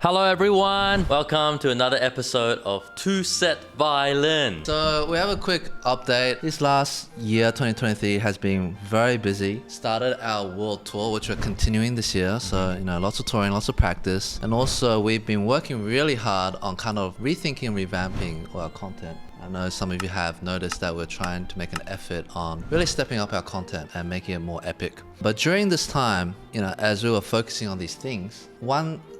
Hello everyone, welcome to another episode of Two Set Violin. So we have a quick update. This last year, 2023, has been very busy. Started our world tour, which we're continuing this year. So, lots of touring, lots of practice. And also we've been working really hard on kind of rethinking and revamping our content. I know some of you have noticed that we're trying to make an effort on really stepping up our content and making it more epic. But during this time, as we were focusing on these things,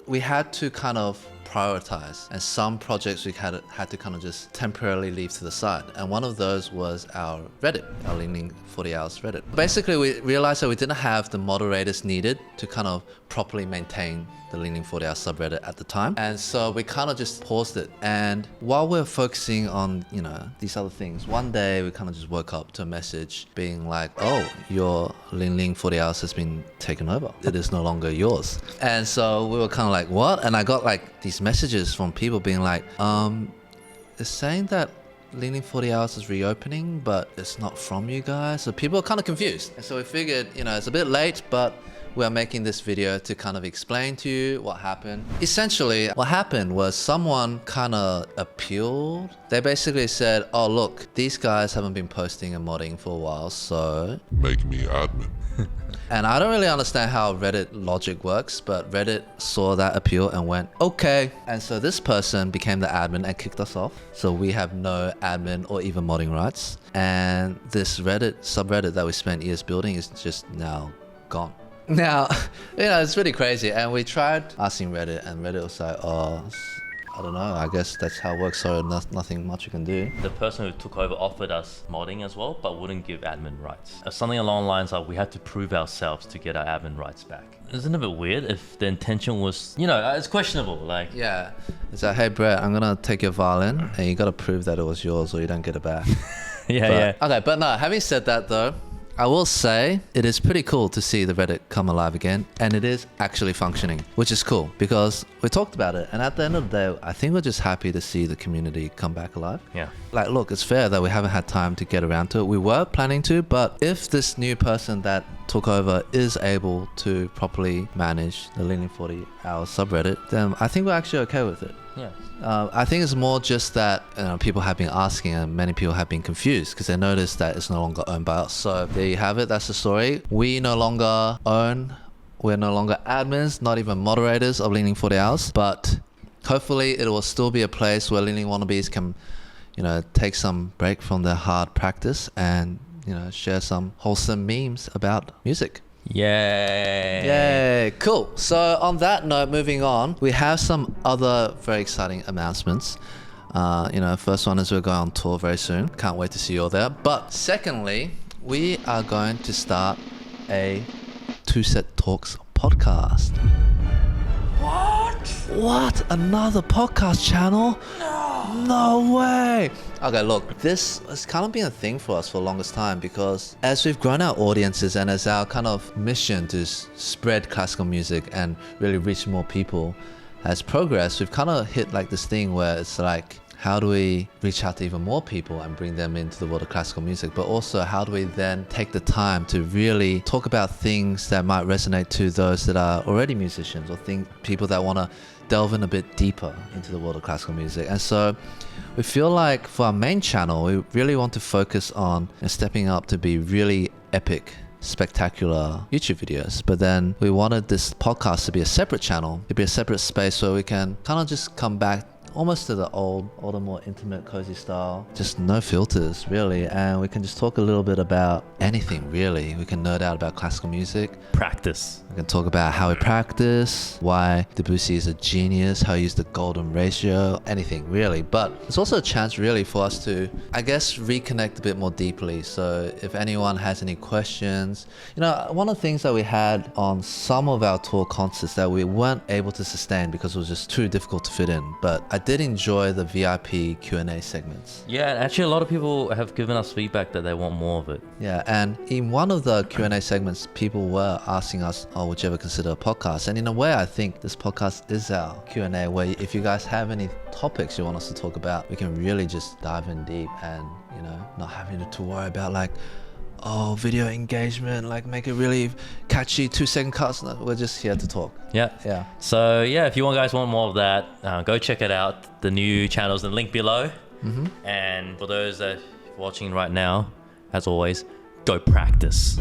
we had to kind of prioritize, and some projects we had to kind of just temporarily leave to the side. And one of those was our Reddit, our lingling40hrs Reddit. Basically, we realized that we didn't have the moderators needed to kind of properly maintain the lingling40hrs subreddit at the time. And so we kind of just paused it. And while we're focusing on, these other things, one day we kind of just woke up to a message being like, oh, your lingling40hrs has been taken over. It is no longer yours. And so we were kind of like, what? And I got like these messages from people being like, it's saying that lingling40hrs is reopening, but it's not from you guys. So people are kind of confused. And so we figured, it's a bit late, but we are making this video to kind of explain to you what happened. Essentially, what happened was someone kind of appealed. They basically said, oh, look, these guys haven't been posting and modding for a while, so make me admin. And I don't really understand how Reddit logic works, but Reddit saw that appeal and went, okay. And so this person became the admin and kicked us off. So we have no admin or even modding rights. And this Reddit subreddit that we spent years building is just now gone. Now, it's really crazy. And we tried asking Reddit, and Reddit was like, oh, I don't know, I guess that's how it works, so nothing much you can do. The person who took over offered us modding as well, but wouldn't give admin rights. Something along the lines of we had to prove ourselves to get our admin rights back. Isn't it a bit weird if the intention was, it's questionable, like... Yeah, it's like, hey Brett, I'm gonna take your violin, and you gotta prove that it was yours or you don't get it back. Yeah. Okay, but no, having said that though, I will say it is pretty cool to see the Reddit come alive again, and it is actually functioning, which is cool because we talked about it, and at the end of the day, I think we're just happy to see the community come back alive. Yeah. Like, look, it's fair that we haven't had time to get around to it. We were planning to, but if this new person that took over is able to properly manage the lingling40hrs subreddit, then I think we're actually okay with it. Yeah. I think it's more just that people have been asking, and many people have been confused because they noticed that it's no longer owned by us. So there you have it. That's the story. We're no longer admins, not even moderators of lingling40hrs, but hopefully it will still be a place where lingling wannabes can, take some break from their hard practice and, share some wholesome memes about music. Yay, cool. So on that note, moving on, we have some other very exciting announcements. First one is we're going on tour very soon. Can't wait to see you all there. But secondly, we are going to start a Two Set Talks podcast. What? Another podcast channel? No way. Okay, look, this has kind of been a thing for us for the longest time because as we've grown our audiences and as our kind of mission to spread classical music and really reach more people has progressed, we've kind of hit like this thing where it's like, how do we reach out to even more people and bring them into the world of classical music? But also, how do we then take the time to really talk about things that might resonate to those that are already musicians or people that want to delve in a bit deeper into the world of classical music? And so we feel like for our main channel, we really want to focus on stepping up to be really epic, spectacular YouTube videos. But then we wanted this podcast to be a separate channel, to be a separate space where we can kind of just come back almost to the older, more intimate, cozy style. Just no filters, really. And we can just talk a little bit about anything, really. We can nerd out about classical music. Practice. We can talk about how we practice, why Debussy is a genius, how he used the golden ratio, anything, really. But it's also a chance, really, for us to, I guess, reconnect a bit more deeply. So if anyone has any questions, one of the things that we had on some of our tour concerts that we weren't able to sustain because it was just too difficult to fit in. But I did enjoy the VIP Q&A segments. Yeah, actually a lot of people have given us feedback that they want more of it. Yeah, and in one of the Q&A segments, people were asking us, would you ever consider a podcast? And in a way, I think this podcast is our Q&A, where if you guys have any topics you want us to talk about, we can really just dive in deep and, not having to worry about like, oh, video engagement, like make it really catchy 2-second cuts. No, we're just here to talk. Yeah. Yeah. So yeah, if you guys want more of that, go check it out. The new channel's in the link below. And for those that are watching right now, as always, go practice.